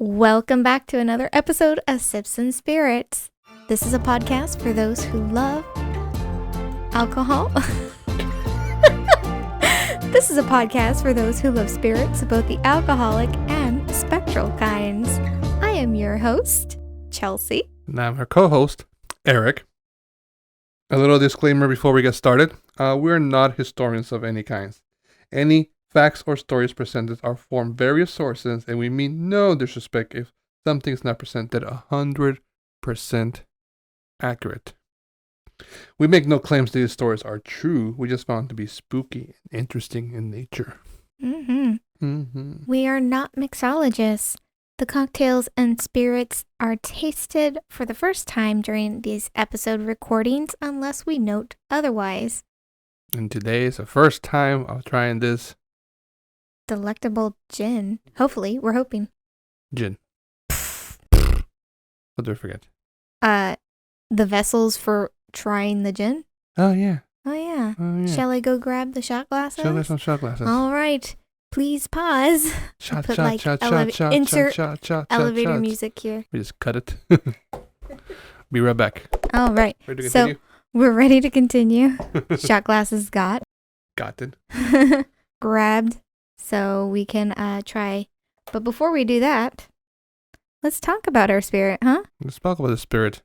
Welcome back to another episode of Sips and Spirits. This is a podcast for those who love alcohol. This is a podcast for those who love spirits, both the alcoholic and spectral kinds. I am your host, Chelsea. And I'm her co-host, Eric. A little disclaimer before we get started. We're not historians of any kinds. Any facts or stories presented are from various sources, and we mean no disrespect if something's not presented 100% accurate. We make no claims that these stories are true. We just found to be spooky and interesting in nature. We are not mixologists. The cocktails and spirits are tasted for the first time during these episode recordings unless we note otherwise. And today is the first time of trying this Delectable gin. Hopefully, we're hoping. gin. What did I forget? The vessels for trying the gin. Oh, yeah. Oh, yeah. Oh, yeah. Shall I go grab the shot glasses? Show us some shot glasses. All right. Please pause. Shot, Put, shot, like, shot, insert shot, shot, elevator shots. music here. We just cut it. Be right back. All right. Ready to So continue? we're ready to continue. Shot glasses got. Got it. Grabbed. So we can try. But before we do that, let's talk about our spirit, huh? Let's talk about the spirit.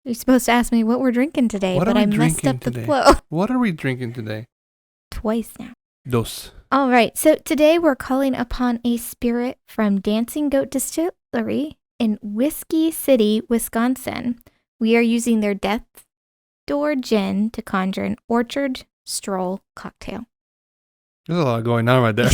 You're supposed to ask me what we're drinking today, What but are we I messed drinking up the today? flow What are we drinking today? twice now. Dos. All right, so today we're calling upon a spirit from Dancing Goat Distillery in Whiskey City, Wisconsin. We are using their Death Door Gin to conjure an Orchard Stroll cocktail. There's a lot going on right there.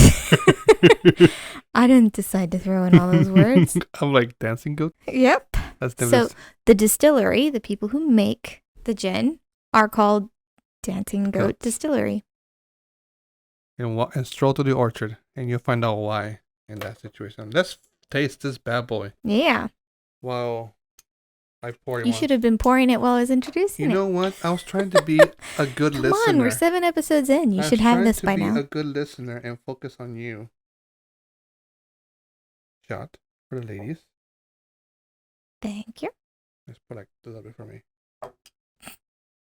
I didn't decide to throw in all those words. I'm like dancing goat. Yep. That's So the distillery, the people who make the gin, are called Dancing Goat Distillery. And stroll to the orchard, and you'll find out why in that situation. Let's taste this bad boy. Yeah. While I pour You should have been pouring it while I was introducing You it. know what? I was trying to be a good Come listener. on, we're 7 episodes in. You should have this by I was trying now. to be a good listener and focus on you. Shot for the ladies. Thank you. Let's put like a little bit for me.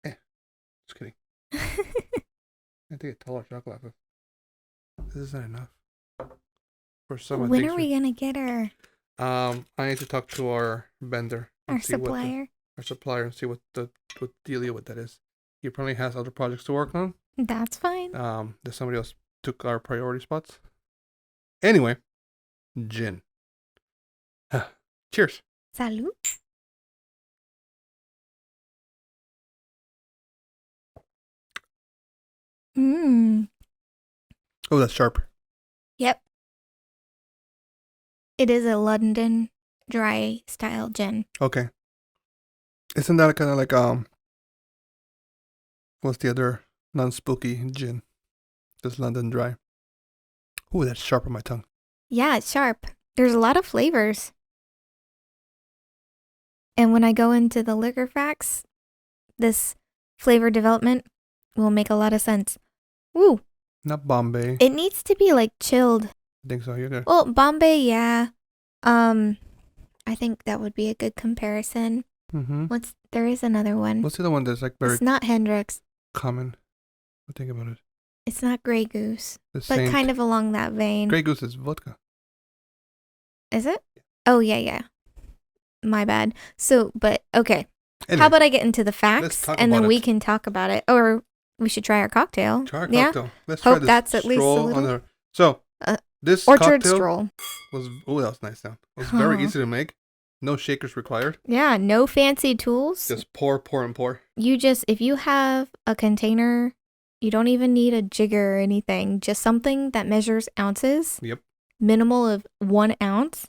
Just kidding. I think a taller shot glasses. This isn't enough. For some When are we going to get her? I need to talk to our vendor. and Our see what supplier? our supplier and see what dealio with that is. He probably has other projects to work on. That's fine. That somebody else took our priority spots. Anyway, gin. Cheers. Salud. Oh, that's sharp. Yep. It is a London dry style gin. Okay. Isn't that kind of like what's the other non-spooky gin? This London Dry. Ooh, that's sharp on my tongue. Yeah, it's sharp. There's a lot of flavors. And when I go into the liquor facts, this flavor development will make a lot of sense. Woo! Not Bombay. It needs to be like chilled. I think so. You're there. Well, Bombay, yeah. I think that would be a good comparison. Mm-hmm. There is another one. What's the other one that's like very It's not Hendrix. common? I think about it. It's not Grey Goose, The but Saint. kind of along that vein. Grey Goose is vodka. Is it? Oh, yeah. My bad. So, but okay. Anyway, How about I get into the facts talk and then about we it. can talk about it, or we should try our cocktail. try a Yeah. cocktail. Let's Hope try this that's at least a stroll little- on the... So, this Orchard cocktail Stroll. was... Oh, that was nice sound. It was very Oh. easy to make. No shakers required. Yeah, no fancy tools. Just pour, and pour. If you have a container, you don't even need a jigger or anything. Just something that measures ounces. Yep. Minimal of 1 ounce.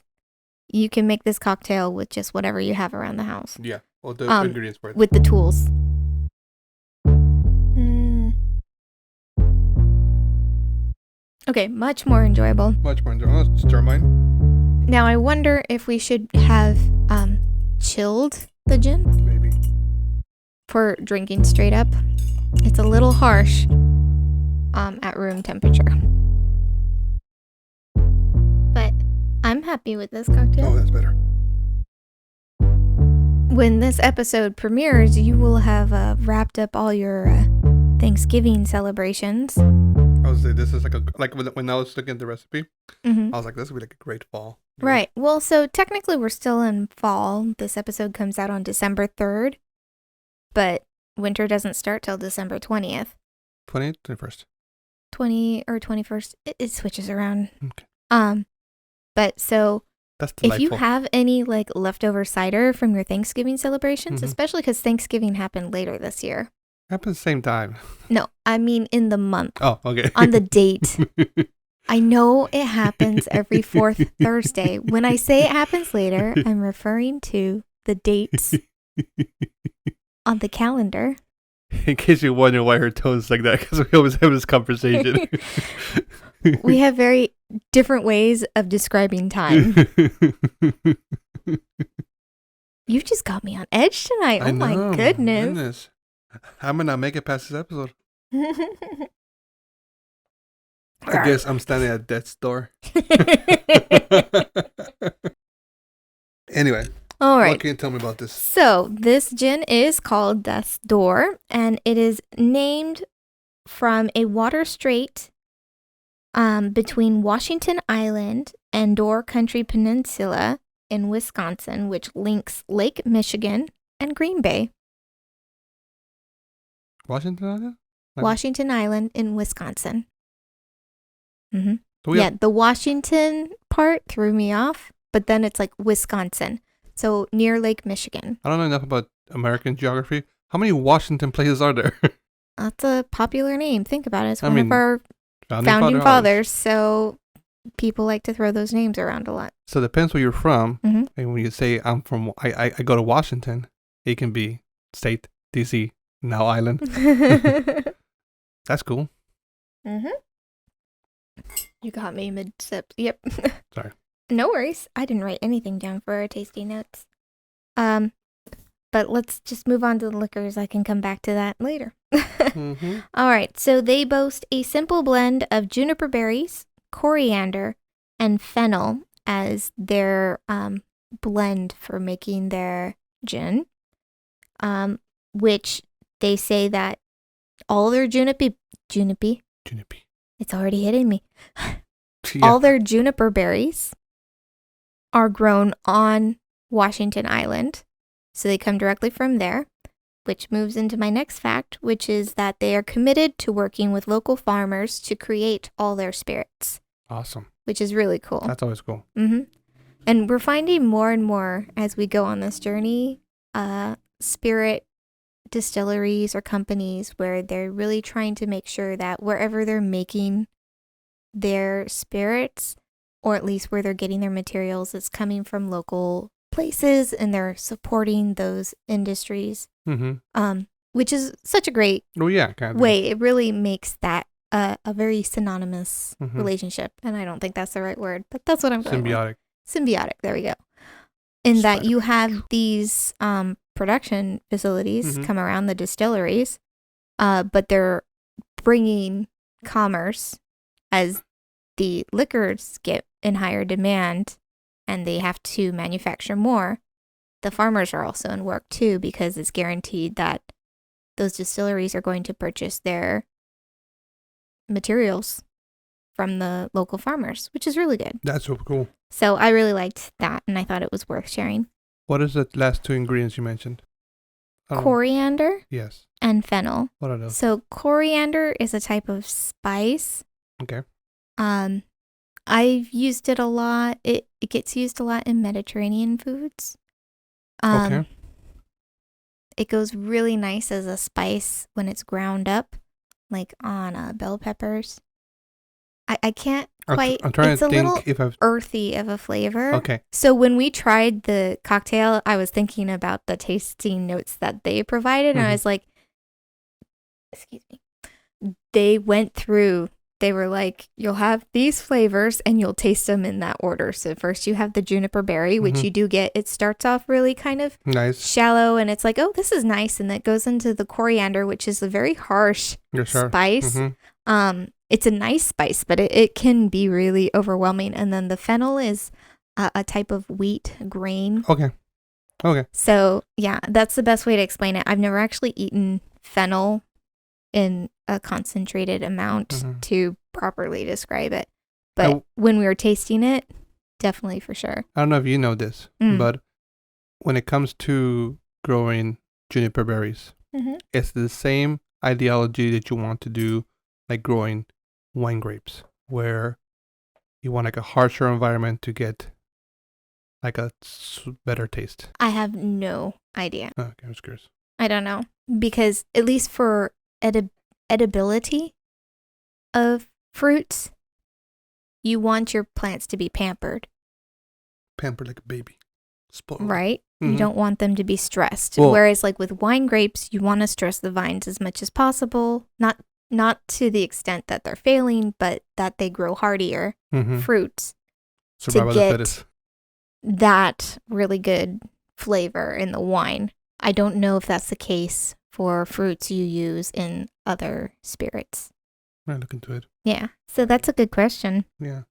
You can make this cocktail with just whatever you have around the house. Yeah. Well, the ingredients for it. With the tools. Okay, much more enjoyable. Much more enjoyable. Let's stir mine. Now I wonder if we should have chilled the gin Maybe. for drinking straight up. It's a little harsh at room temperature. But I'm happy with this cocktail. Oh, that's better. When this episode premieres, you will have wrapped up all your Thanksgiving celebrations. I was say this is like when I was looking at the recipe, Mm-hmm. I was like, this would be like a great fall. Right. Well, so technically we're still in fall. This episode comes out on December 3rd, but winter doesn't start till December 20th. 20th, 21st. 20 or 21st. It switches around. Okay. But so That's delightful. if you have any like leftover cider from your Thanksgiving celebrations, Mhm. especially because Thanksgiving happened later this year. Happens the same time. No, I mean in the month. Oh, okay. On the date. I know it happens every fourth Thursday. When I say it happens later, I'm referring to the dates on the calendar. In case you wonder why her tone is like that, because we always have this conversation. We have very different ways of describing time. You just got me on edge tonight. Oh my goodness. I'm gonna make it past this episode. I guess I'm standing at death's door. Anyway, All right. what can you tell me about this? So this gin is called Death's Door, and it is named from a water strait between Washington Island and Door Country Peninsula in Wisconsin, which links Lake Michigan and Green Bay. Washington Island? Okay. Washington Island in Wisconsin. Mm-hmm. Do we Yeah, have- the Washington part threw me off, but then it's like Wisconsin. So near Lake Michigan. I don't know enough about American geography. How many Washington places are there? That's a popular name. Think about it. It's I one mean, of our founding fathers. So people like to throw those names around a lot. So it depends where you're from. Mhm. And when you say I'm from, I go to Washington, it can be state, DC, now island. That's cool. Mm-hmm. You got me mid-sip. Yep. Sorry. No worries. I didn't write anything down for our tasty notes. But let's just move on to the liquors. I can come back to that later. Mm-hmm. All right. So they boast a simple blend of juniper berries, coriander, and fennel as their blend for making their gin, which they say that all their juniper, it's already hitting me. Yeah. All their juniper berries are grown on Washington Island. So they come directly from there, which moves into my next fact, which is that they are committed to working with local farmers to create all their spirits, Awesome. which is really cool. That's always cool. Mm-hmm. And we're finding more and more as we go on this journey, spirit distilleries or companies where they're really trying to make sure that wherever they're making their spirits, or at least where they're getting their materials, it's coming from local places and they're supporting those industries, Mm-hmm. which is such a great Oh, yeah. Kind of. way. It really makes that a very synonymous Mhm. relationship. And I don't think that's the right word, but that's what I'm going with. Symbiotic. Symbiotic. There we go. In that you Spider-Man. have these production facilities Mhm. come around the distilleries, but they're bringing commerce as the liquors get in higher demand and they have to manufacture more. The farmers are also in work too because it's guaranteed that those distilleries are going to purchase their materials from the local farmers, which is really good. That's so cool. So I really liked that, and I thought it was worth sharing. What is the last two ingredients you mentioned? I don't know. Coriander Yes. and fennel. What are those? So coriander is a type of spice. Okay. I've used it a lot. It gets used a lot in Mediterranean foods. Okay. It goes really nice as a spice when it's ground up, like on bell peppers. I can't quite. I'm trying it's to a think little if I've. earthy of a flavor. Okay. So when we tried the cocktail, I was thinking about the tasting notes that they provided, and I Mhm. was like, excuse me. They went through, they were like, you'll have these flavors and you'll taste them in that order. So first you have the juniper berry, which Mhm. you do get. It starts off really kind of Nice. shallow and it's like, oh, this is nice. And that goes into the coriander, which is a very harsh You're sure. spice. Mhm. It's a nice spice, but it can be really overwhelming. And then the fennel is a type of wheat grain. Okay. So, yeah, that's the best way to explain it. I've never actually eaten fennel in a concentrated amount to properly describe it. But when we were tasting it, definitely for sure. I don't know if you know this, but when it comes to growing juniper berries, it's the same ideology that you want to do like growing wine grapes, where you want like a harsher environment to get like a better taste. I have no idea. Okay, I was curious. I don't know. Because at least for edibility of fruits, you want your plants to be pampered. Pampered like a baby. Spoiled. Right? You don't want them to be stressed. Well, whereas like with wine grapes, you want to stress the vines as much as possible. Not to the extent that they're failing, but that they grow hardier fruits Survival to get of the fittest. That really good flavor in the wine. I don't know if that's the case for fruits you use in other spirits. I look into it. Yeah. So that's a good question. Yeah.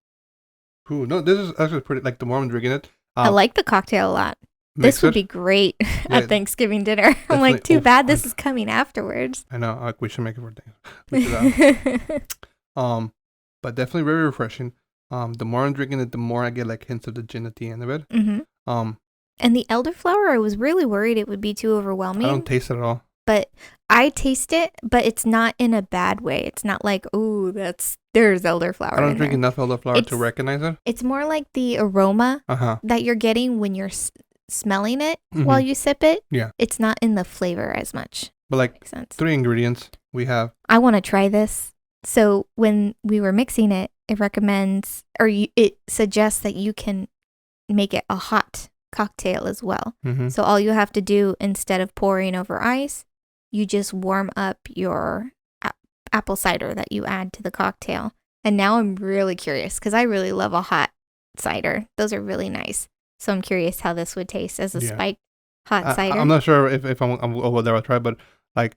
Ooh, no, this is actually pretty, like the more I'm drinking it. I like the cocktail a lot. This would be great at Thanksgiving dinner. I'm like, too bad this is coming afterwards. I know. We should make it for Thanksgiving. But definitely very refreshing. The more I'm drinking it, the more I get like hints of the gin at the end of it. And the elderflower, I was really worried it would be too overwhelming. I don't taste it at all. But I taste it, but it's not in a bad way. It's not like, oh, there's elderflower. I don't drink enough elderflower to recognize it. It's more like the aroma that you're getting when you're smelling it while you sip it. Yeah. It's not in the flavor as much. But like 3 ingredients we have. I want to try this. So when we were mixing it, it recommends, it suggests that you can make it a hot cocktail as well. So all you have to do instead of pouring over ice, you just warm up your apple cider that you add to the cocktail. And now I'm really curious because I really love a hot cider. Those are really nice. So I'm curious how this would taste as a spiked hot cider. I'm not sure if I'm over there. I'll try, but like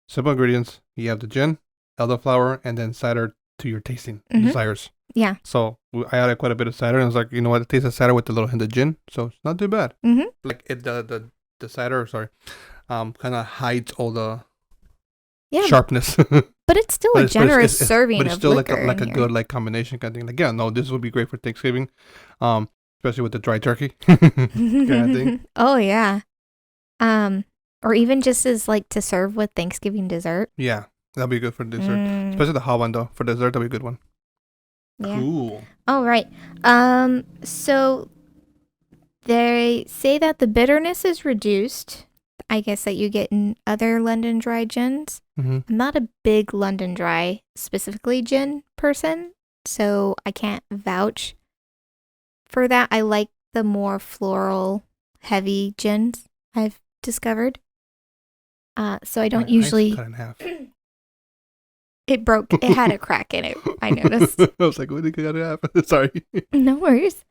simple ingredients. You have the gin, elderflower, and then cider to your tasting desires. Yeah. So I added quite a bit of cider, and I was like, you know what? It tastes of cider with a little hint of gin, so it's not too bad. Like the cider, kind of hides all the sharpness. But it's still a generous serving but it's of still liquor like a good like combination kind of thing. Like, yeah, no, this would be great for Thanksgiving, especially with the dry turkey kind of thing. Oh yeah, or even just as like to serve with Thanksgiving dessert. Yeah, that'd be good for dessert, especially the hot one though. For dessert, that'd be a good one. Yeah. Cool. All right. So they say that the bitterness is reduced. I guess that you get in other London Dry gins. I'm not a big London Dry, specifically gin person, so I can't vouch for that. I like the more floral, heavy gins I've discovered. So I don't usually. Cut in half. It broke. It had a crack in it. I noticed. I was like, what did you cut in half? Sorry. No worries.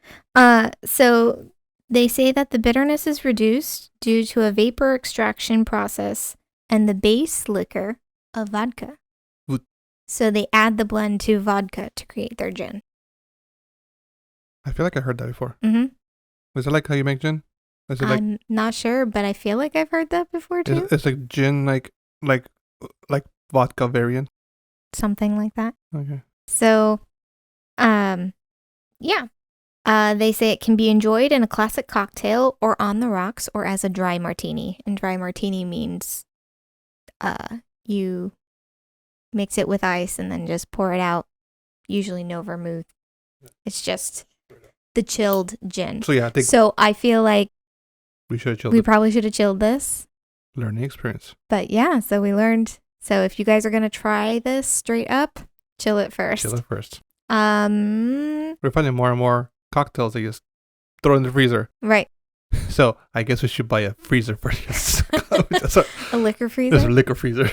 So they say that the bitterness is reduced due to a vapor extraction process and the base liquor of vodka. So they add the blend to vodka to create their gin. I feel like I heard that before. Is it like how you make gin? Is it I'm not sure, but I feel like I've heard that before too. It's like gin, like vodka variant. Something like that. Okay. So, yeah. They say it can be enjoyed in a classic cocktail or on the rocks or as a dry martini. And dry martini means you mix it with ice and then just pour it out. Usually no vermouth. It's just the chilled gin. So yeah, I feel like we probably should have chilled this. Learning experience. But yeah, so we learned. So if you guys are going to try this straight up, chill it first. We're finding more and more cocktails that you just throw in the freezer. Right. So I guess we should buy a freezer for this. A liquor freezer? There's a liquor freezer.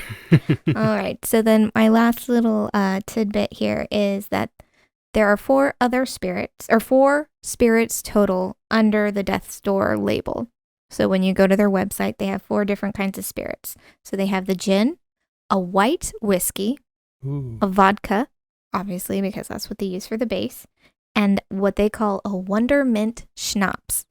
All right. So then my last little tidbit here is that there are 4 spirits total under the Death's Door label. So when you go to their website, they have 4 different kinds of spirits. So they have the gin, a white whiskey, a vodka, obviously because that's what they use for the base, and what they call a wondermint schnapps.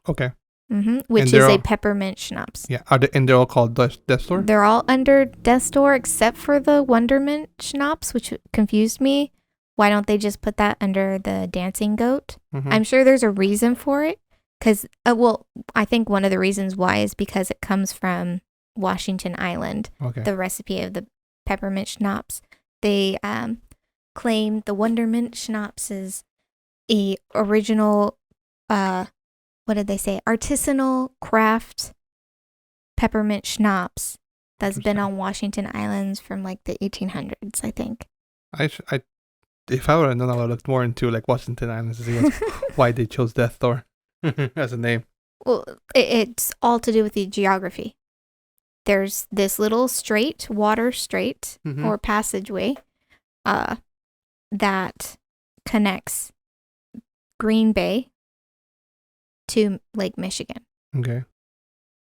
Okay. Which And is they're a all- peppermint schnapps. Yeah. And they're all called Death Door? They're all under Death's Door except for the wondermint schnapps, which confused me. Why don't they just put that under the dancing goat? Mhm. I'm sure there's a reason for it. Because, I think one of the reasons why is because it comes from Washington Island, Okay. the recipe of the peppermint schnapps. They claim the wondermint schnapps is a original, what did they say? Artisanal craft peppermint schnapps that's been on Washington Islands from like the 1800s, I think. If I would have known, I would have looked more into like Washington Islands to see why they chose Death Door as a name. Well, it's all to do with the geography. There's this little water strait Mhm. or passageway that connects Green Bay to Lake Michigan. Okay.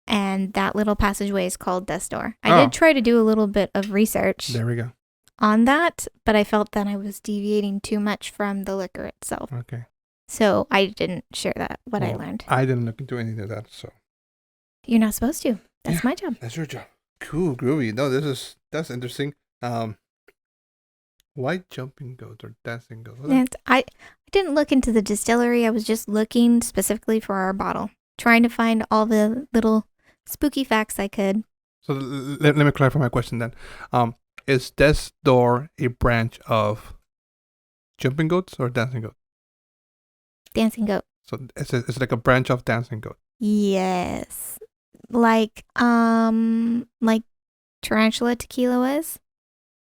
And that little passageway is called Death's Door. I Oh. did try to do a little bit of research There we go. on that, but I felt that I was deviating too much from the liquor itself. Okay. So I didn't share what I Well, learned. I didn't look into any of that, so. You're not supposed to. That's Yeah. my job. That's your job. Cool, groovy. No, that's interesting. Why jumping goats or dancing goats? And I didn't look into the distillery. I was just looking specifically for our bottle, trying to find all the little spooky facts I could. So let me clarify my question then. Is Death's Door a branch of jumping goats or dancing goats? Dancing goat. So it's like a branch of dancing goat. Yes. Like tarantula tequila is.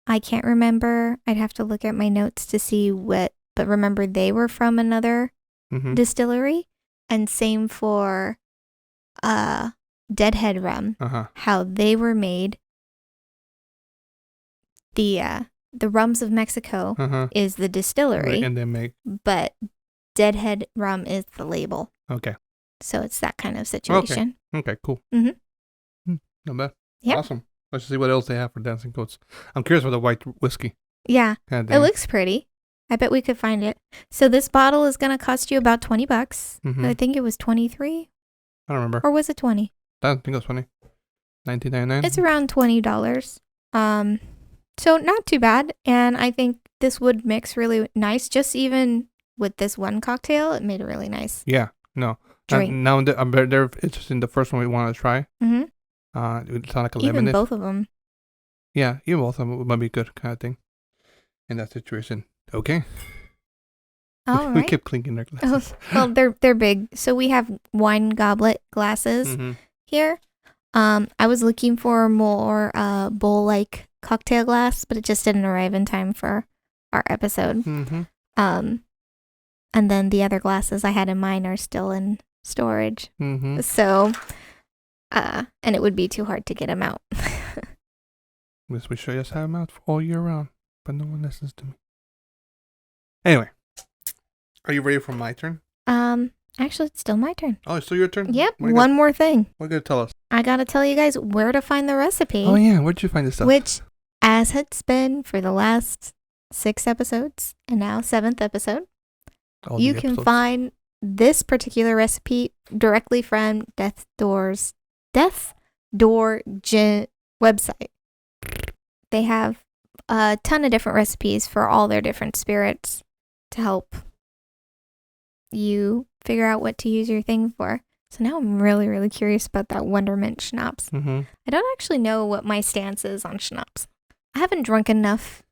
I can't remember. I'd have to look at my notes to see what, but remember they were from another Mm-hmm. distillery, and same for Deadhead rum, Uh-huh. how they were made. The rums of Mexico Uh-huh. is the distillery, Right, and they make but Deadhead rum is the label. okay. So it's that kind of situation. Okay, cool. Mhm. Not bad. Yep. Awesome. Let's see what else they have for dancing goats. I'm curious about the white whiskey. Yeah, God it looks pretty. I bet we could find it. So this bottle is going to cost you about $20. Mhm. I think it was 23, I don't remember. or was it 20? I don't think it was funny. $19.99. It's around $20. So not too bad, and I think this would mix really nice. Just even with this one cocktail, it made a really nice Yeah. No. drink. Now I'm very interested in the first one we want to try. Mm-hmm. It sounds like a Even lemonade. both of them. Yeah, even both of them might be good kind of thing. In that situation. Okay. All We right. keep clinking their glasses. Well, they're big. So we have wine goblet glasses Mm-hmm. here. I was looking for more bowl-like cocktail glass, but it just didn't arrive in time for our episode. Mm-hmm. And then the other glasses I had in mind are still in storage. Mm-hmm. So, and it would be too hard to get them out. Guess we should just have them out all year round, but no one listens to me. Anyway, are you ready for my turn? Actually, it's still my turn. Oh, it's still your turn? Yep. What One more thing. are you going to tell us? I gotta tell you guys where to find the recipe. Oh, yeah. Where'd you find this stuff? Which, as it's been for the last 6 episodes and now 7th episode, All the you can episodes. find this particular recipe directly from Death Door Gin website. They have a ton of different recipes for all their different spirits to help you figure out what to use your thing for. So now I'm really, really curious about that Wondermint schnapps. Mm-hmm. I don't actually know what my stance is on schnapps. I haven't drunk enough.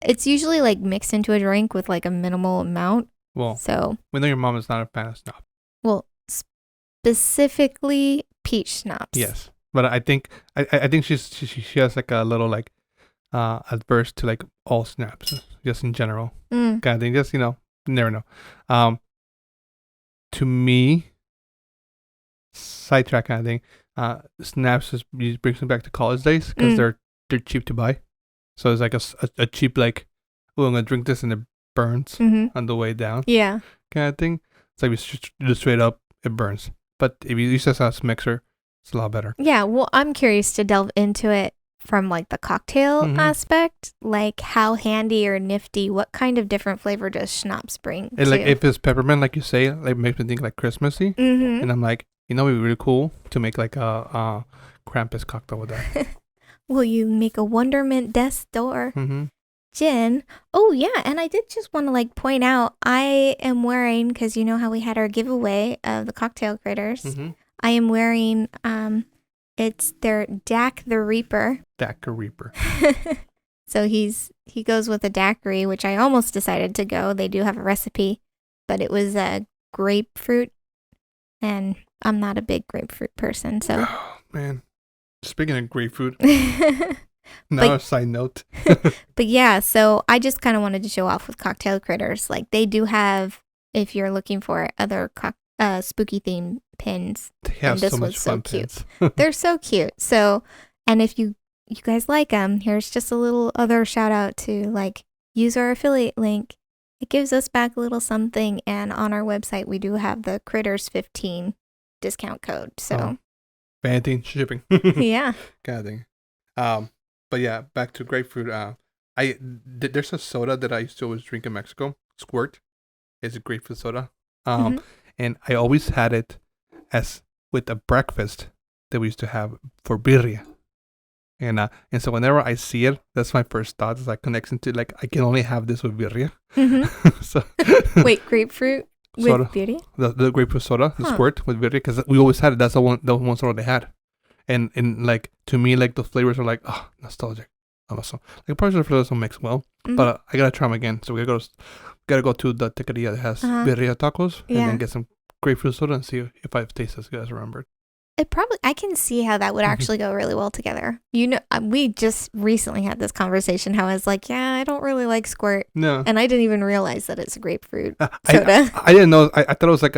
It's usually like mixed into a drink with like a minimal amount. Well, So, we know your mom is not a fan of schnapps. well, specifically peach schnapps. Yes. But I think she has like a little like adverse to like all schnapps, just in general. Mm. Kind of thing. Just, you never know. To me, sidetrack kind of thing. Snaps just brings me back to college days because they're cheap to buy. So it's like a cheap like, oh, I'm gonna drink this and it burns Mm-hmm. on the way down Yeah. kind of thing. It's like just straight up it burns. But if you use this as a mixer, it's a lot better. Yeah. Well, I'm curious to delve into it from like the cocktail Mhm. aspect, like how handy or nifty, what kind of different flavor does schnapps bring And like to? if it's peppermint, like you say, like makes me think like Christmassy. Mm-hmm. And I'm like, it'd be really cool to make like a Krampus cocktail with that. Will you make a Wonderment Death's Door Mm-hmm. gin? Oh yeah, and I did just want to like point out I am wearing, because you know how we had our giveaway of the cocktail critters. Mm-hmm. I am wearing it's their Dak the Reaper. Daiquiri Reaper. So he goes with a daiquiri, which I almost decided to go. They do have a recipe, but it was a grapefruit, and I'm not a big grapefruit person, so. Oh man. Speaking of grapefruit, But now a side note. yeah, so I just kind of wanted to show off with cocktail critters. Like they do have, if you're looking for other spooky themed pins, They have this so one's much so fun cute. pins. They're so cute. So, and if you guys like them, here's just a little other shout out to like use our affiliate link. It gives us back a little something, and on our website we do have the Critters 15 discount code. So Fancy shipping. yeah. Kind of thing. But yeah, back to grapefruit. There's a soda that I used to always drink in Mexico. Squirt. It's a grapefruit soda. Mhm. And I always had it as with a breakfast that we used to have for birria. And so whenever I see it, that's my first thought. Is like connection to like I can only have this with birria. Mhm. So Wait, grapefruit with soda. beauty? The grapefruit soda, the Huh. squirt with birria, because we always had it. That's the one soda they had. And like to me, like the flavors are like nostalgic. Also, like parts of the flavors don't mix well, Mhm. but I gotta try them again. So we gotta go to the taqueria that has birria tacos, and Yeah. then get some grapefruit soda and see if I taste as good as I remembered. I can see how that would actually go really well together. You know, we just recently had this conversation how I was like, yeah, I don't really like squirt. No, And I didn't even realize that it's a grapefruit I soda. didn't know. I thought it was like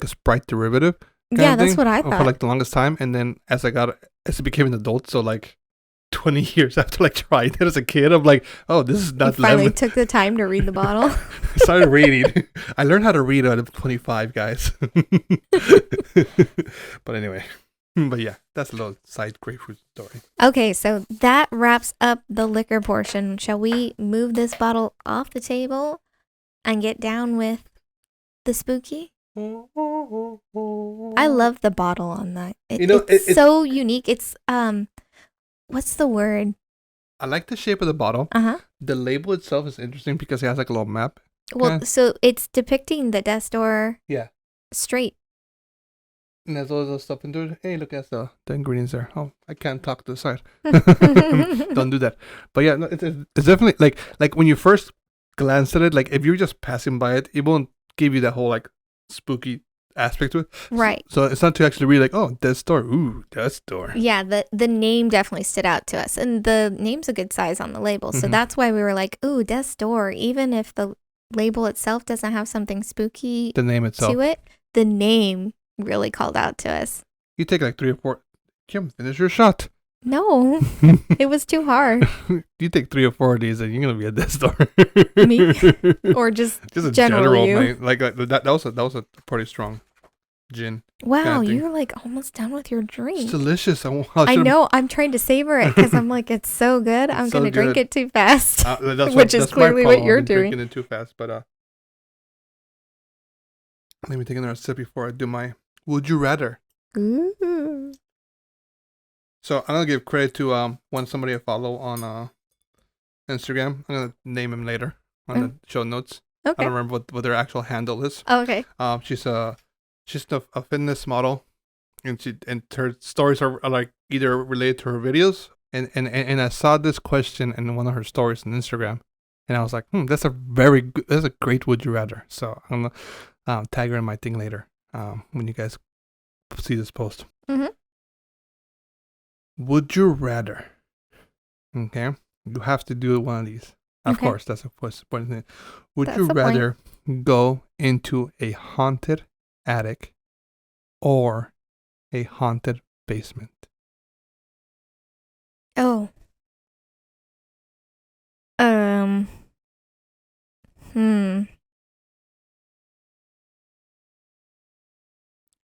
a Sprite derivative. Yeah, that's thing, what I for thought. like the longest time, and then as it became an adult, so like 20 years after like trying it as a kid, I'm like, oh, this is You not finally lemon. took the time to read the bottle. I started reading. I learned how to read at 25, guys. But anyway, but yeah, that's a little side grapefruit story. Okay, so that wraps up the liquor portion. Shall we move this bottle off the table and get down with the spooky? I love the bottle on that. It's so unique. It's what's the word? I like the shape of the bottle. Uh-huh. The label itself is interesting because it has like a little map. Well, so it's depicting the Death Door. Yeah. Straight. And there's all those stuff into it. Hey, look at the ingredients there. Oh, I can't talk to the side. Don't do that. But yeah, no, it's definitely like when you first glance at it, like if you're just passing by it, it won't give you that whole like spooky aspect to it. Right. So it's not to actually read like, oh, Death Door. Ooh, Death Door. Yeah, the name definitely stood out to us. And the name's a good size on the label. So that's why we were like, ooh, Death's Door. Even if the label itself doesn't have something spooky The name itself. to it, the name really called out to us. You take like 3 or 4. Kim, finish your shot. No, it was too hard. You take 3 or 4 of these and you're gonna be a Death Door. Me? Or just a general you. man. Like that was a pretty strong gin. Wow, kind of thing. you're like almost done with your drink. It's delicious. I know. I'm trying to savor it because I'm like, it's so good. I'm so going to drink good. it too fast. Which is clearly what you're doing. Drinking it too fast, but let me take another sip before I do my Would You Rather. Ooh. So I'm gonna give credit to somebody I follow on Instagram. I'm gonna name him later on the show notes. Okay. I don't remember what their actual handle is. Oh, okay. She's a fitness model, and her stories are like either related to her videos. And I saw this question in one of her stories on Instagram, and I was like, that's a great Would You Rather. So I'm gonna tag her in my thing later when you guys see this post. Mm-hmm. Would you rather? Okay, you have to do one of these. Of course, that's a important thing. Would you rather go into a haunted attic or a haunted basement? Oh.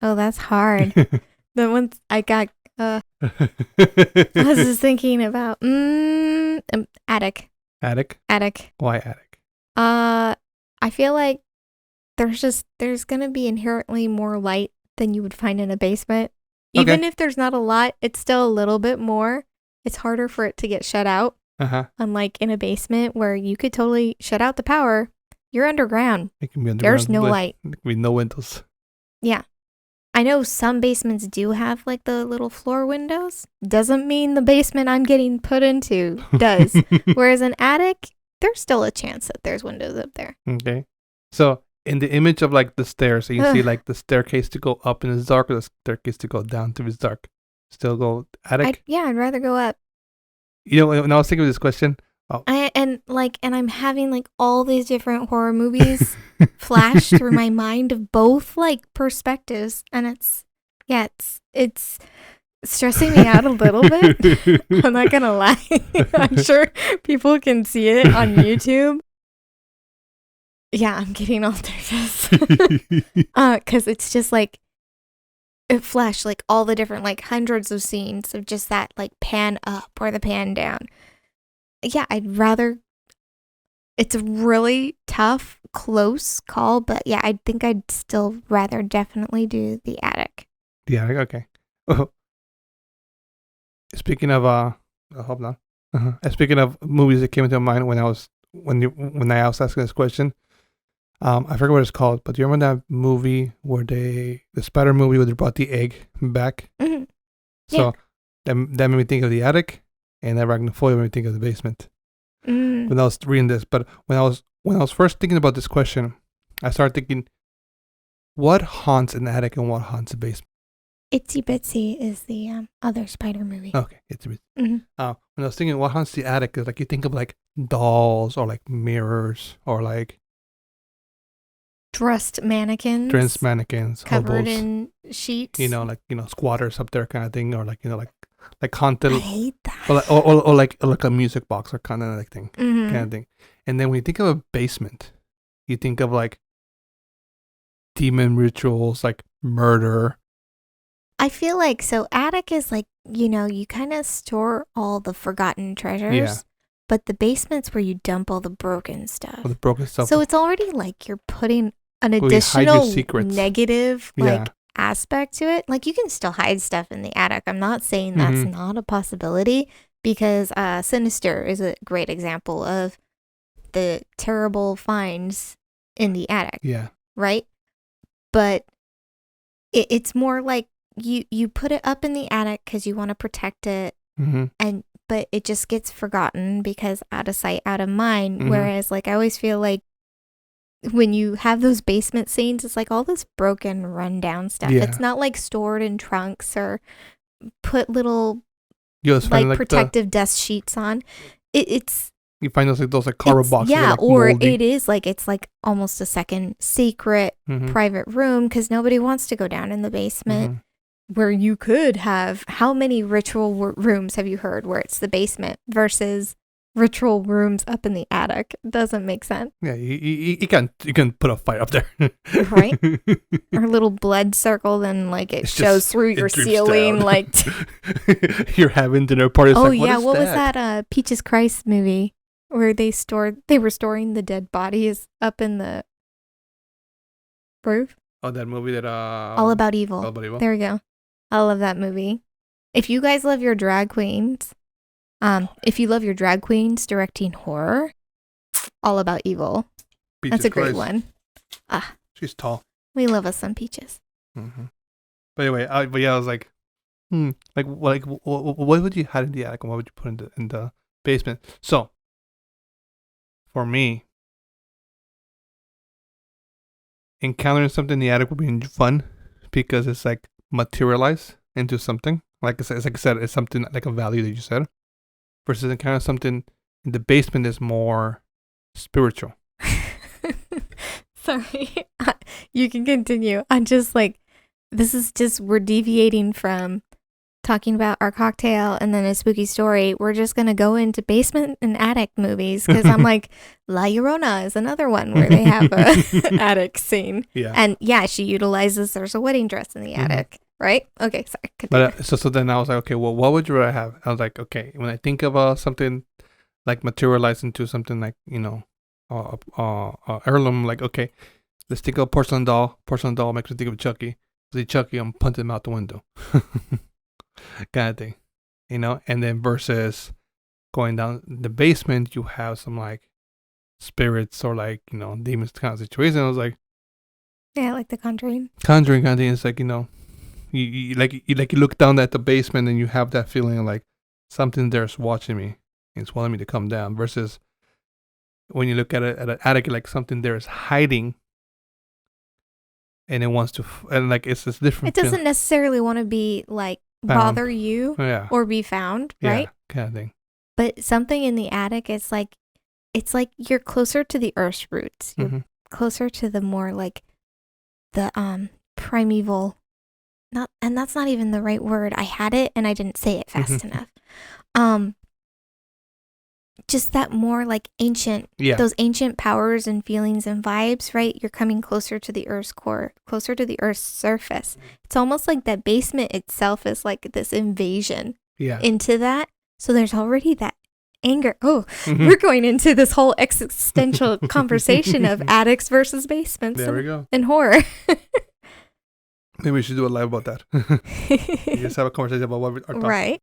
Oh, that's hard. The ones I got. I was just thinking about attic. Attic? Attic. Why attic? I feel like there's gonna be inherently more light than you would find in a basement. Even if there's not a lot, it's still a little bit more. It's harder for it to get shut out. Unlike in a basement where you could totally shut out the power. You're underground. It can be underground. There's no light. There can be no windows. Yeah. I know some basements do have like the little floor windows. Doesn't mean the basement I'm getting put into does. Whereas an attic, there's still a chance that there's windows up there. Okay. So in the image of like the stairs, so you see like the staircase to go up and it's dark, or the staircase to go down to it's dark. Still go attic? I'd rather go up. You know, when I was thinking of this question, and I'm having like all these different horror movies flash through my mind of both like perspectives, and it's stressing me out a little bit. I'm not gonna lie. I'm sure people can see it on YouTube. Yeah, I'm getting all nervous because it's just like it flashed like all the different like hundreds of scenes of just that like pan up or the pan down. Yeah, I'd rather. It's a really tough, close call, but yeah, I think I'd still rather definitely do the attic. The attic, okay. Oh. Speaking of hold on. Speaking of movies that came into mind when I was asking this question, I forget what it's called, but do you remember that movie where the spider movie where they brought the egg back? Mm-hmm. So that made me think of the attic, and arachnophobia made me think of the basement. When I was reading this, but when I was first thinking about this question, I started thinking, what haunts an attic and what haunts a basement? Itsy Bitsy is the other spider movie. Okay, Itsy Bitsy. Mm-hmm. When I was thinking what haunts the attic, is like you think of like dolls or like mirrors or like dressed mannequins hobos, covered in sheets. Like squatters up there kind of thing, or like haunted. I hate that. Or like a music box or kind of like thing, Mm-hmm. kind of thing. And then when you think of a basement, you think of like demon rituals, like murder. I feel like so attic is like, you kind of store all the forgotten treasures. Yeah. But the basement's where you dump all the broken stuff. Or the broken stuff. So it's already like you're putting an Where you hide additional your secrets. negative Yeah. aspect to it. Like you can still hide stuff in the attic. I'm not saying that's Mhm. not a possibility because Sinister is a great example of the terrible finds in the attic. Yeah. Right? But it's more like you put it up in the attic because you want to protect it, Mm-hmm. but it just gets forgotten because out of sight, out of mind. Mhm. Whereas like I always feel like when you have those basement scenes, it's like all this broken, rundown stuff. Yeah. It's not like stored in trunks or put little You always find like like protective dust sheets on. It's you find those like cardboard it's- boxes. that are, yeah, like, or moldy. it is like it's like almost a second secret Mhm. private room because nobody wants to go down in the basement. Mhm. Where you could have, how many ritual rooms have you heard where it's the basement versus ritual rooms up in the attic? Doesn't make sense. Yeah, you can put a fire up there, Right? Or a little blood circle, then like it It's shows just- through it your drips ceiling. down. Like, You're having dinner parties. oh like, yeah, is what was that Peaches Christ movie where they were storing the dead bodies up in the roof? Oh, that movie that All About Evil. All About Evil. There we go. I love that movie. If you guys love your drag queens, if you love your drag queens directing horror, All About Evil. Peaches That's a great Christ. one. She's tall. We love us some Peaches. Mm-hmm. But anyway, I was like, what would you hide in the attic and what would you put in the basement? So, for me, encountering something in the attic would be fun because it's like materialized into something. Like I said, it's something like a value that you said. Versus encountering something in the basement is more spiritual. Sorry. You can continue. I'm just like, we're deviating from talking about our cocktail and then a spooky story. We're just going to go into basement and attic movies because I'm like, La Llorona is another one where they have a attic scene. Yeah. And yeah, she utilizes, there's a wedding dress in the attic. right? Okay, sorry. Continue. But so then I was like, okay, well, what would you rather have? I was like, okay, when I think of something like materialized into something like heirloom, like okay, let's think of porcelain doll. Porcelain doll makes me think of Chucky. See Chucky, I'm punting him out the window, kind of thing, And then versus going down the basement, you have some like spirits or like demons kind of situation. I was like, Yeah, like the Conjuring. Conjuring kind of thing. It's like you look down at the basement and you have that feeling of like something there's watching me. And it's wanting me to come down. Versus when you look at it at an attic, like something there is hiding, and it wants to, and like it's different. It doesn't necessarily want to be like bother you or be found, right? Kind of thing. But something in the attic, it's like you're closer to the earth's roots. You're closer to the more like the primeval. And that's not even the right word. I had it and I didn't say it fast enough. Just that more like ancient, those ancient powers and feelings and vibes, right? You're coming closer to the earth's core, closer to the earth's surface. It's almost like that basement itself is like this invasion into that. So there's already that anger. Oh, we're going into this whole existential conversation of attics versus basements. There we go. And horror. Maybe we should do a live about that. Just have a conversation about what we are talking. Right.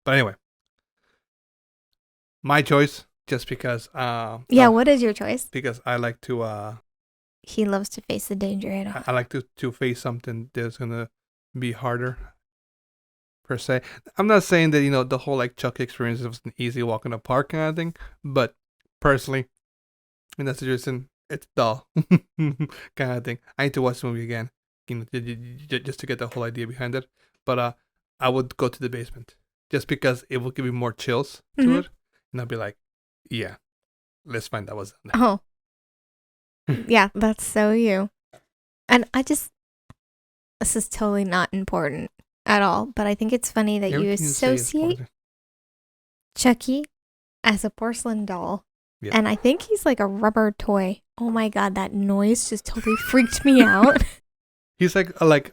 But anyway, my choice, just because. What is your choice? Because I like to. He loves to face the danger head on. I like to face something that's gonna be harder. Per se, I'm not saying that the whole like Chucky experience was an easy walk in the park kind of thing, but personally, in that situation, it's dull kind of thing. I need to watch the movie again. Just to get the whole idea behind it. But I would go to the basement just because it will give me more chills to it. And I'll be like, yeah, let's find out what's down there. Oh. Yeah, that's so you. And this is totally not important at all, but I think it's funny that you associate Chucky as a porcelain doll. Yep. And I think he's like a rubber toy. Oh my God, that noise just totally freaked me out. He's like kind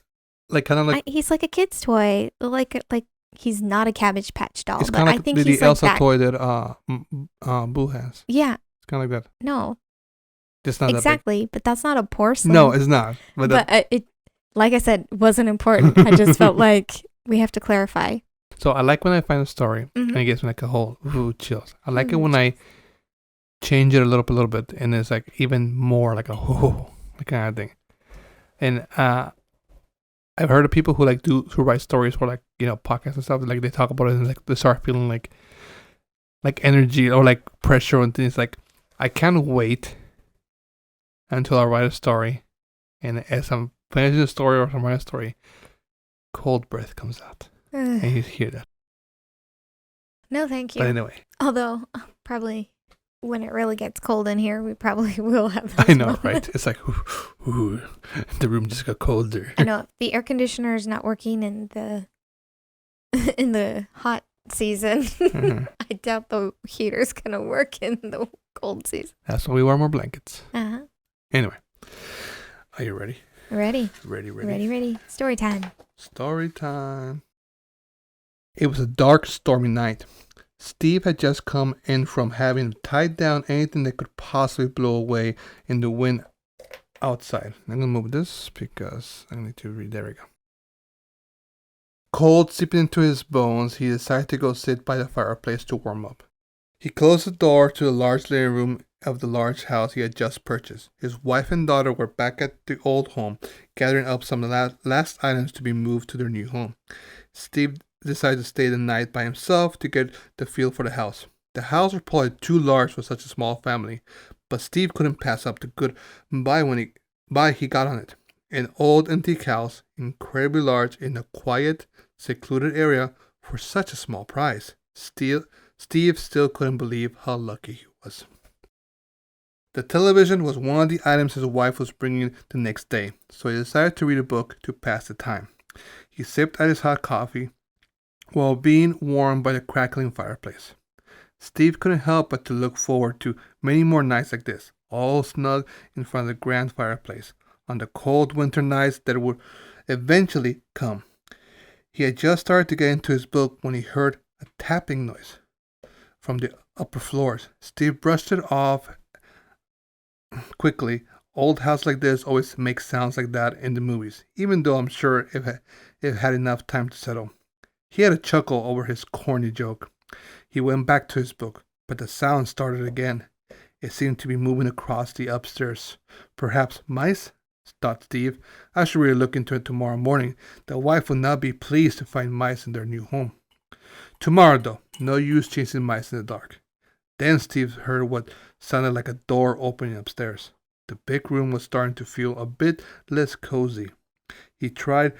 of like he's like a kid's toy, like he's not a Cabbage Patch doll. It's kind of like the Elsa toy that Boo has. Yeah, it's kind of like that. No, just not exactly. But that's not a porcelain. No, it's not. But it, like I said, wasn't important. I just felt like we have to clarify. So I like when I find a story and it gives me like a whole chills. I like it when I change it a little bit and it's like even more like a kind of thing. And I've heard of people who write stories for like podcasts and stuff. Like they talk about it and like they start feeling like energy or like pressure and things. Like I can't wait until I write a story, and as I'm finishing the story or I'm writing a story, cold breath comes out, and you hear that. No, thank you. But anyway, although probably. When it really gets cold in here, we probably will have those I know, moments. right? It's like, ooh, the room just got colder. I know. If the air conditioner is not working in the hot season, I doubt the heater's going to work in the cold season. That's why we wear more blankets. Uh-huh. Anyway, are you ready? Ready. Ready. Story time. It was a dark, stormy night. Steve had just come in from having tied down anything that could possibly blow away in the wind outside. I'm going to move this because I need to read. There we go. Cold seeping into his bones, he decided to go sit by the fireplace to warm up. He closed the door to the large living room of the large house he had just purchased. His wife and daughter were back at the old home, gathering up some of the last items to be moved to their new home. Steve decided to stay the night by himself to get the feel for the house. The house was probably too large for such a small family, but Steve couldn't pass up the good buy when he got on it. An old antique house, incredibly large in a quiet, secluded area for such a small price. Steve still couldn't believe how lucky he was. The television was one of the items his wife was bringing the next day, so he decided to read a book to pass the time. He sipped at his hot coffee while being warmed by the crackling fireplace. Steve couldn't help but to look forward to many more nights like this, all snug in front of the grand fireplace. On the cold winter nights eventually come. He had just started to get into his book when he heard a tapping noise from the upper floors. Steve brushed it off quickly. Old house like this always makes sounds like that in the movies, even though I'm sure it had enough time to settle. He had a chuckle over his corny joke. He went back to his book, but the sound started again. It seemed to be moving across the upstairs. Perhaps mice? Thought Steve. I should really look into it tomorrow morning. The wife would not be pleased to find mice in their new home. Tomorrow, though, no use chasing mice in the dark. Then Steve heard what sounded like a door opening upstairs. The big room was starting to feel a bit less cozy. He tried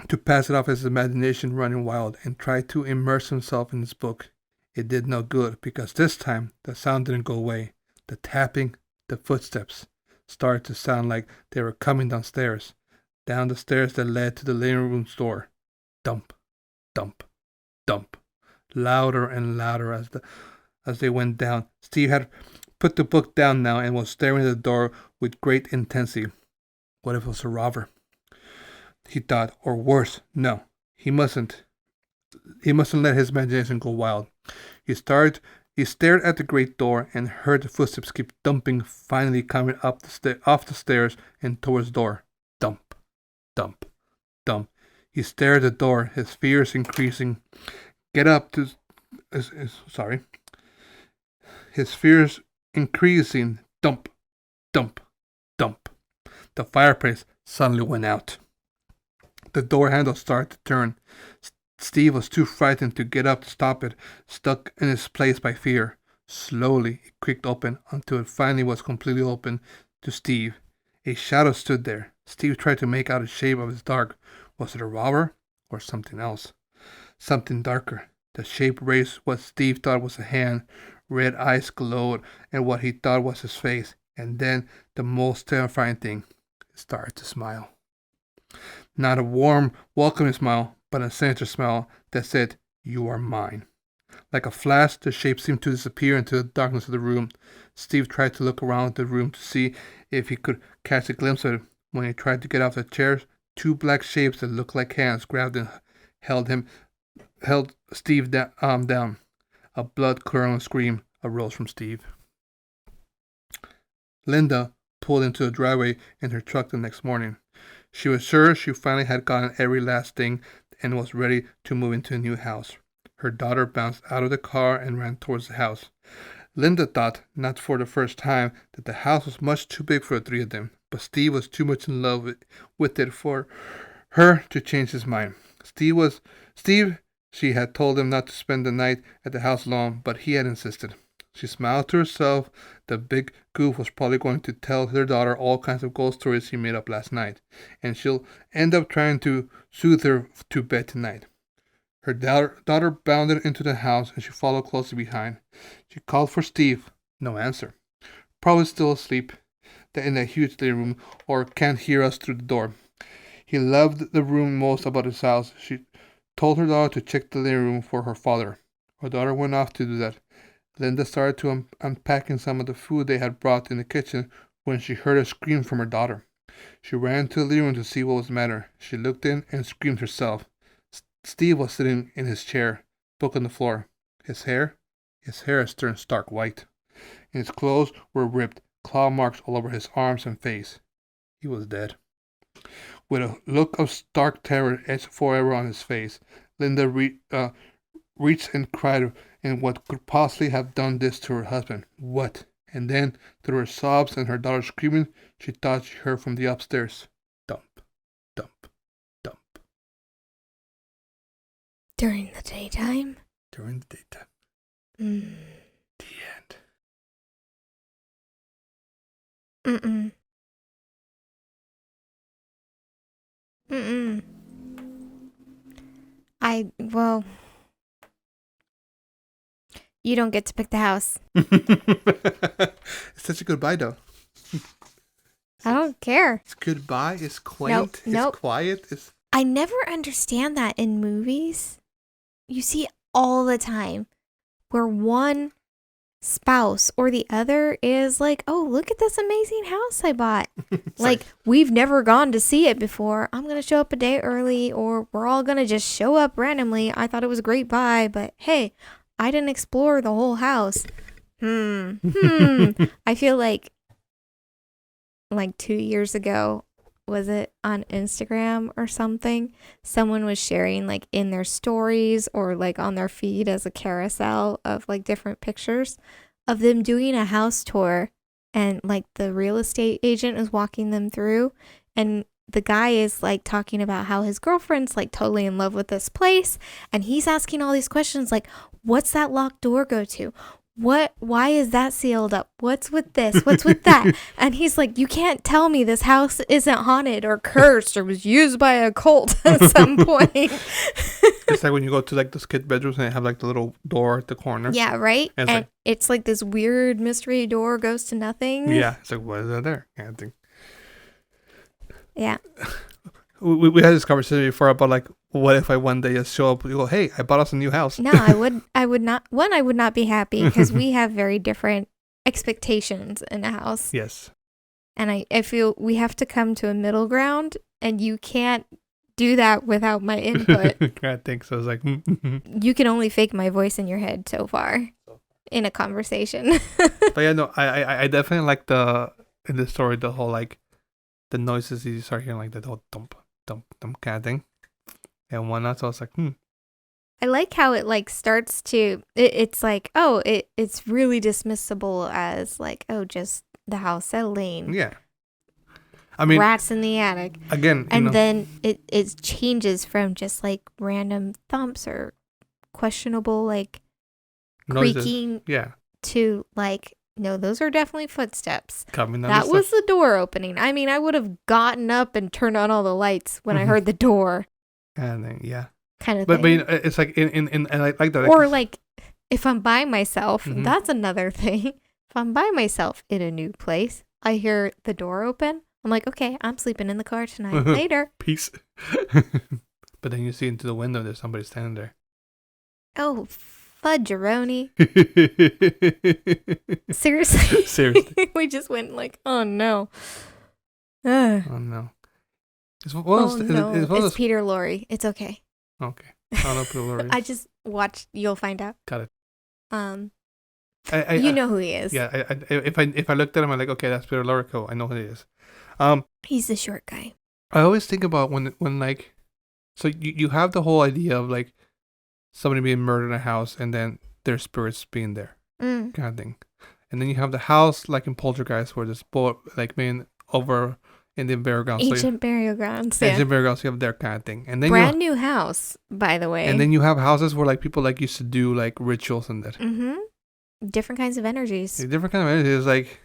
to pass it off as his imagination running wild and tried to immerse himself in his book. It did no good because this time the sound didn't go away. The tapping, the footsteps started to sound like they were coming down the stairs that led to the living room door. Dump, dump, dump. Louder and louder as they went down. Steve had put the book down now and was staring at the door with great intensity. What if it was a robber? He thought, or worse, no, he mustn't let his imagination go wild. He stared at the great door and heard the footsteps keep thumping, finally coming off the stairs and towards the door. Dump, dump, dump. He stared at the door, his fears increasing. His fears increasing. Dump, dump, dump. The fireplace suddenly went out. The door handle started to turn. Steve was too frightened to get up to stop it, stuck in his place by fear. Slowly, it creaked open until it finally was completely open to Steve. A shadow stood there. Steve tried to make out the shape of his dark. Was it a robber or something else? Something darker. The shape raised what Steve thought was a hand. Red eyes glowed at what he thought was his face. And then, the most terrifying thing, it started to smile. Not a warm, welcoming smile, but a sinister smile that said, "You are mine." Like a flash, the shape seemed to disappear into the darkness of the room. Steve tried to look around the room to see if he could catch a glimpse of it. When he tried to get off the chair, two black shapes that looked like hands grabbed and held Steve down. A blood-curdling scream arose from Steve. Linda pulled into the driveway in her truck the next morning. She was sure she finally had gotten every last thing and was ready to move into a new house. Her daughter bounced out of the car and ran towards the house. Linda thought, not for the first time, that the house was much too big for the three of them, but Steve was too much in love with it for her to change his mind. She had told him not to spend the night at the house alone, but he had insisted. She smiled to herself. The big goof was probably going to tell her daughter all kinds of ghost stories he made up last night, and she'll end up trying to soothe her to bed tonight. Her daughter bounded into the house, and she followed closely behind. She called for Steve. No answer. Probably still asleep in that huge living room, or can't hear us through the door. He loved the room most about his house. She told her daughter to check the living room for her father. Her daughter went off to do that. Linda started to unpacking some of the food they had brought in the kitchen when she heard a scream from her daughter. She ran to the living room to see what was the matter. She looked in and screamed herself. Steve was sitting in his chair, book on the floor. His hair had turned stark white, and his clothes were ripped, claw marks all over his arms and face. He was dead. With a look of stark terror etched forever on his face, Linda reached and cried in what could possibly have done this to her husband. What? And then, through her sobs and her daughter screaming, she thought she heard from the upstairs. Dump, dump, dump. During the daytime? During the daytime. The end. Well, you don't get to pick the house. It's such a goodbye, though. I don't care. It's goodbye. It's quaint. Nope. It's quiet. I never understand that in movies. You see all the time where one spouse, or the other is like, oh, look at this amazing house I bought. It's Like, we've never gone to see it before. I'm going to show up a day early, or we're all going to just show up randomly. I thought it was a great buy, but hey, I didn't explore the whole house. I feel like 2 years ago, was it on Instagram or something? Someone was sharing like in their stories or like on their feed as a carousel of like different pictures of them doing a house tour, and like the real estate agent is walking them through, and the guy is like talking about how his girlfriend's like totally in love with this place, and he's asking all these questions like, what's that locked door go to? Why is that sealed up? What's with this? What's with that? And he's like, you can't tell me this house isn't haunted or cursed or was used by a cult at some point. It's like when you go to like those kid bedrooms and they have like the little door at the corner. Yeah, right? And it's like this weird mystery door goes to nothing. Yeah, it's like, what is that there? Kind of thing. Yeah. We had this conversation before about like, what if I one day just show up and go, hey, I bought us a new house. No, I would not. One, I would not be happy because we have very different expectations in a house. Yes. And I feel we have to come to a middle ground, and you can't do that without my input. I think so. It's like, You can only fake my voice in your head so far in a conversation. But yeah, no, I definitely like in the story, the whole like the noises you start hearing, like the whole thump, thump, thump kind of thing. And one night, so I was like, I like how it like starts to, it's like, oh, it's really dismissible as like, oh, just the house settling. Yeah. I mean, rats in the attic. Again, and then it changes from just like random thumps or questionable like noises. Creaking Yeah. to like, no, those are definitely footsteps. Coming down that was the door opening. I mean, I would have gotten up and turned on all the lights when I heard the door. And then, yeah. Kind of thing. But it's like in and I like that. Or like if I'm by myself, that's another thing. If I'm by myself in a new place, I hear the door open. I'm like, okay, I'm sleeping in the car tonight. Later. Peace. But then you see into the window, there's somebody standing there. Oh, fudgeroni. Seriously? Seriously. We just went like, oh no. Oh no. It's Peter Lorre. It's okay. Okay. I don't know Peter Lorre. I just watched. You'll find out. Got it. You know who he is. Yeah. If I looked at him, I'm like, okay, that's Peter Lorre. Cool. I know who he is. He's the short guy. I always think about when like, so you have the whole idea of like somebody being murdered in a house and then their spirits being there, kind of thing, and then you have the house like in Poltergeist where there's like being over in the burial grounds. Ancient burial grounds. Ancient burial grounds. You have their kind of thing, and then brand new house, by the way. And then you have houses where like people like used to do like rituals and that. Different kinds of energies. Different kind of energies. Like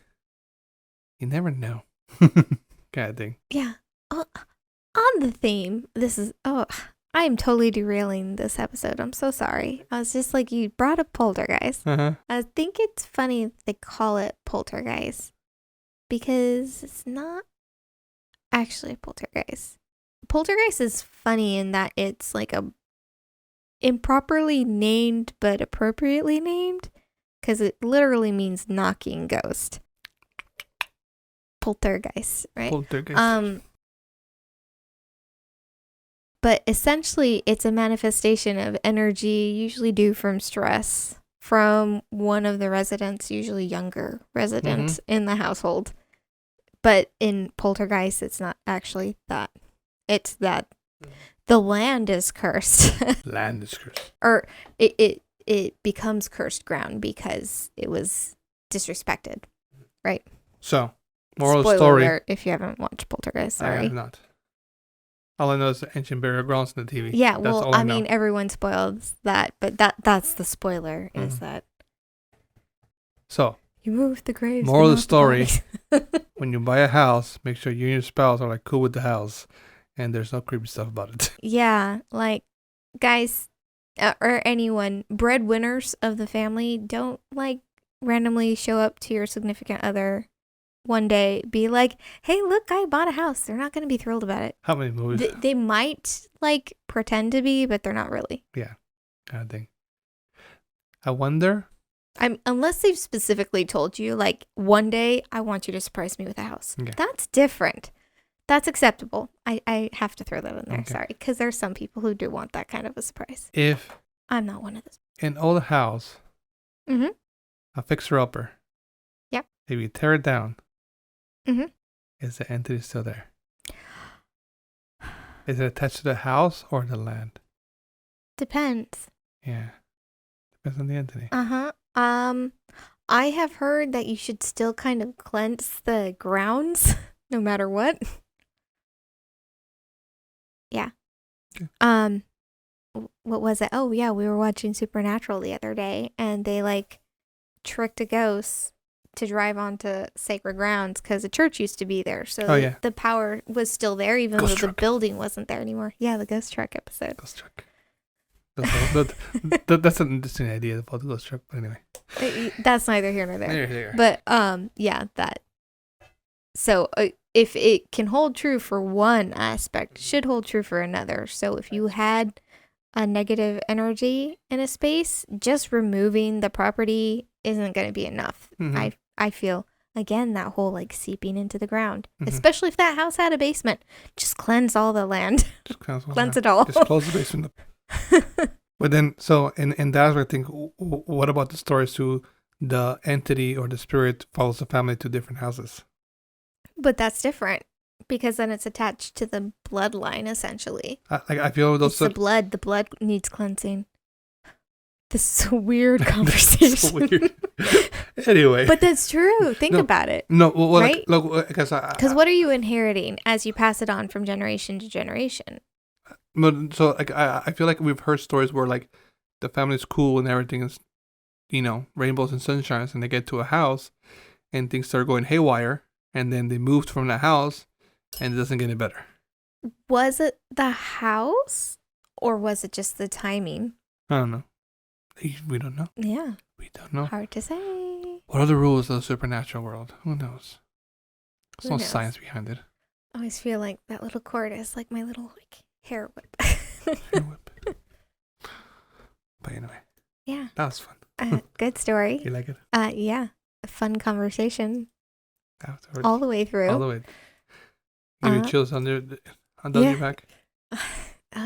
you never know, kind of thing. Yeah. On the theme, I am totally derailing this episode. I'm so sorry. I was just like, you brought up Poltergeist. I think it's funny they call it Poltergeist because it's not actually a poltergeist. Poltergeist is funny in that it's like a improperly named but appropriately named because it literally means knocking ghost. Poltergeist, right? Poltergeist. But essentially, it's a manifestation of energy, usually due from stress, from one of the residents, usually younger residents in the household. But in Poltergeist, it's not actually that. It's that the land is cursed. Land is cursed. Or it becomes cursed ground because it was disrespected, right? So, moral of Spoiler the story. alert if you haven't watched Poltergeist, sorry. I have not. All I know is the ancient burial grounds on the TV. Yeah, well, I mean, everyone spoils that, but that's the spoiler, is that. So, you move the graves. Moral of the story, when you buy a house, make sure you and your spouse are like cool with the house and there's no creepy stuff about it. Yeah, like, guys, or anyone, breadwinners of the family, don't like randomly show up to your significant other one day, be like, hey, look, I bought a house. They're not going to be thrilled about it. How many movies? They might like pretend to be, but they're not really. Yeah, kind of thing. I wonder Unless they've specifically told you, like, one day I want you to surprise me with a house. Okay. That's different. That's acceptable. I have to throw that in there. Okay. Sorry, because there's some people who do want that kind of a surprise. If I'm not one of those. an old house, Mm-hmm. a fixer-upper, Yep. if you tear it down, Mm-hmm. is the entity still there? Is it attached to the house or the land? Depends. Yeah. Depends on the entity. Uh-huh. I have heard that you should still kind of cleanse the grounds no matter what. Yeah. Okay. What was it? Oh, yeah, we were watching Supernatural the other day, and they, like, tricked a ghost to drive onto sacred grounds because a church used to be there. So the power was still there, even Ghost though truck. the building wasn't there anymore. Yeah, the ghost truck episode. Ghost truck. That's an interesting idea about the ghost truck, but anyway. That's neither here nor there. There. But, yeah, that. So, if it can hold true for one aspect, it should hold true for another. So, if you had a negative energy in a space, just removing the property isn't going to be enough. Mhm. I feel, again, that whole, like, seeping into the ground, Mhm. especially if that house had a basement. Just cleanse all the land. Just Cleanse it all. Just close the basement up. But then, so in that, I think, what about the stories to the entity or the spirit follows the family to different houses? But that's different because then it's attached to the bloodline, essentially. I feel those. It's the blood. The blood needs cleansing. This is a weird conversation. So weird. Anyway. But that's true. Think about it. No, well, right? Because what are you inheriting as you pass it on from generation to generation? But so like I feel like we've heard stories where like the family's cool and everything is, rainbows and sunshines, and they get to a house and things start going haywire, and then they moved from the house and it doesn't get any better. Was it the house or was it just the timing? I don't know. We don't know. Yeah. We don't know. Hard to say. What are the rules of the supernatural world? Who knows? There's Who no knows? science behind it. I always feel like that little cord is like my little hair whip. Hair whip. But anyway. Yeah. That was fun. Good story. You like it? Yeah. A fun conversation That was all the way through. all the way. Give you chills under your back.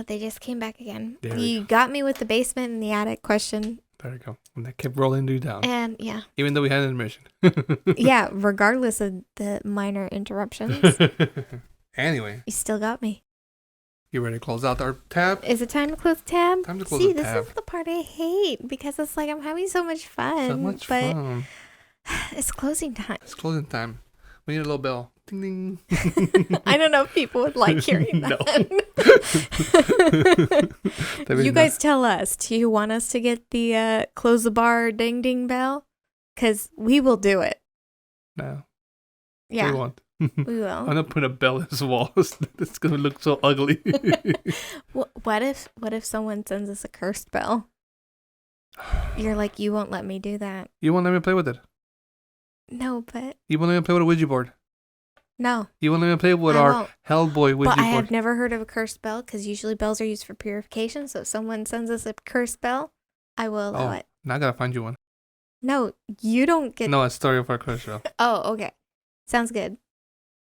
They just came back again. There we You got me with the basement and the attic question. There you go. And that kept rolling you down. And yeah. Even though we had an intermission. Yeah, regardless of the minor interruptions, Anyway, you still got me. you ready to close out our tab? Is it time to close the tab? Time to close See, the tab. this is the part I hate because it's like I'm having so much fun. So much but fun. It's closing time. It's closing time. We need a little bell. Ding ding. I don't know if people would like hearing No. that. You guys tell us. Do you want us to get the close the bar ding ding bell? Because we will do it. No. Yeah. We won't. We will. I'm not putting a bell in this wall. It's gonna look so ugly. What if someone sends us a cursed bell? You're like, you won't let me do that. You won't let me play with it. No, but You won't let me play with a Ouija board. no. You won't let me play with I our won't. Hellboy Ouija But I board. have never heard of a cursed bell because usually bells are used for purification. So if someone sends us a cursed bell, I will allow it. Now I gotta find you one. No, you don't get. No, it's story for a cursed bell. Oh, okay. Sounds good.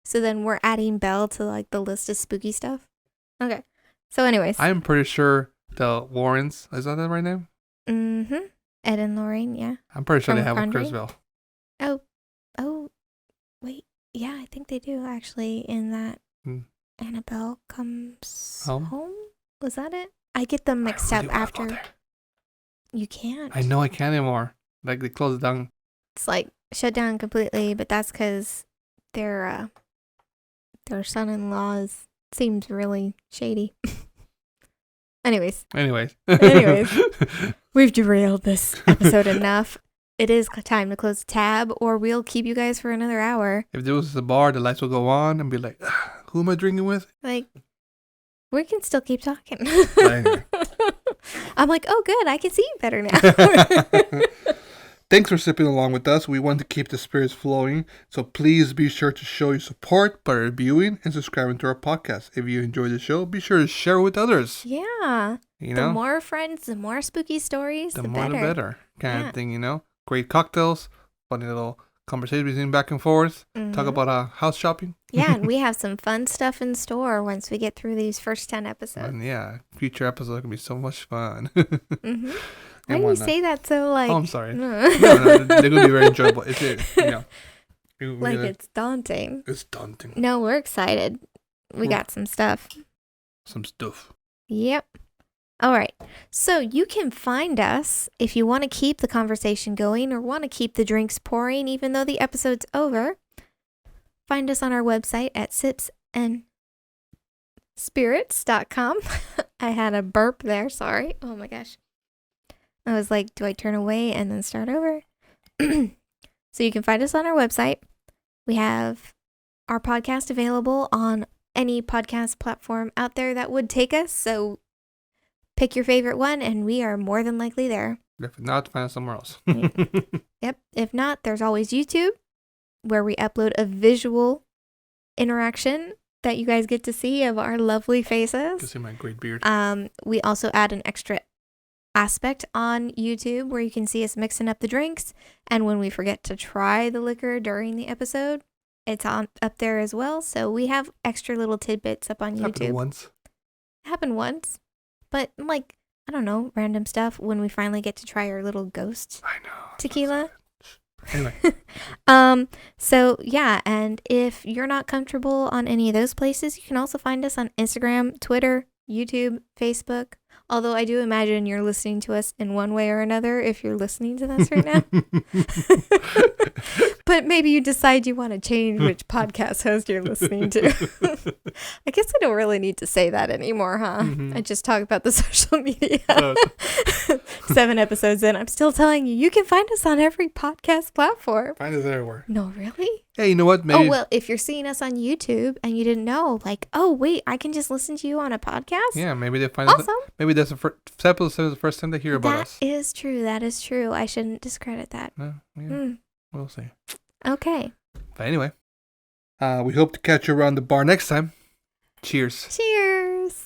So then we're adding bell to like the list of spooky stuff. Okay. So anyways. I am pretty sure the Warrens, is that the right name? Mm-hmm. Ed and Lorraine, yeah. I'm pretty sure From they have a Conjuring? cursed bell. Oh, wait. Yeah, I think they do actually in that Annabelle Comes Home? Was that it? I get them mixed up after. You can't. I know I can't anymore. Like they closed it down. It's like shut down completely, but that's because their son-in-law seems really shady. Anyways, we've derailed this episode enough. It is time to close the tab, or we'll keep you guys for another hour. If there was a bar, the lights will go on and be like, who am I drinking with? Like, we can still keep talking. Anyway. I'm like, oh, good. I can see you better now. Thanks for sipping along with us. We want to keep the spirits flowing, so please be sure to show your support by reviewing and subscribing to our podcast. If you enjoy the show, be sure to share it with others. Yeah. You know? The more friends, the more spooky stories, the more better. the better kind of thing, great cocktails, funny little conversations between back and forth. Talk about house shopping. Yeah, and we have some fun stuff in store once we get through these first 10 episodes. And yeah, future episodes are going to be so much fun. Why do you say that so like... Oh, I'm sorry. No, they're going to be very enjoyable. It's daunting. It's daunting. No, we're excited. We got some stuff. Some stuff. Yep. All right. So you can find us if you want to keep the conversation going or want to keep the drinks pouring even though the episode's over. Find us on our website at sipsandspirits.com. I had a burp there. Sorry. Oh my gosh. I was like, do I turn away and then start over? So you can find us on our website. We have our podcast available on any podcast platform out there that would take us. So pick your favorite one and we are more than likely there. If not, find us somewhere else. Yep. If not, there's always YouTube where we upload a visual interaction that you guys get to see of our lovely faces. You can see my great beard. We also add an extra aspect on YouTube where you can see us mixing up the drinks, and when we forget to try the liquor during the episode, it's on up there as well. So we have extra little tidbits up on YouTube. Happened once, but like, I don't know, random stuff when we finally get to try our little ghost tequila. Anyway. So yeah, and if you're not comfortable on any of those places, you can also find us on Instagram, Twitter, YouTube, Facebook. Although I do imagine you're listening to us in one way or another if you're listening to this right now. But maybe you decide you want to change which podcast host you're listening to. I guess I don't really need to say that anymore, huh? I just talk about the social media. 7 episodes in, I'm still telling you, you can find us on every podcast platform. Find us everywhere. No, really? Hey, you know what? Maybe... Oh, well, if you're seeing us on YouTube and you didn't know, like, oh, wait, I can just listen to you on a podcast? Yeah, maybe they find awesome. us. Maybe that's the first episode is the first time they hear about us. That is true. That is true. I shouldn't discredit that. We'll see. Okay. But anyway, we hope to catch you around the bar next time. Cheers. Cheers.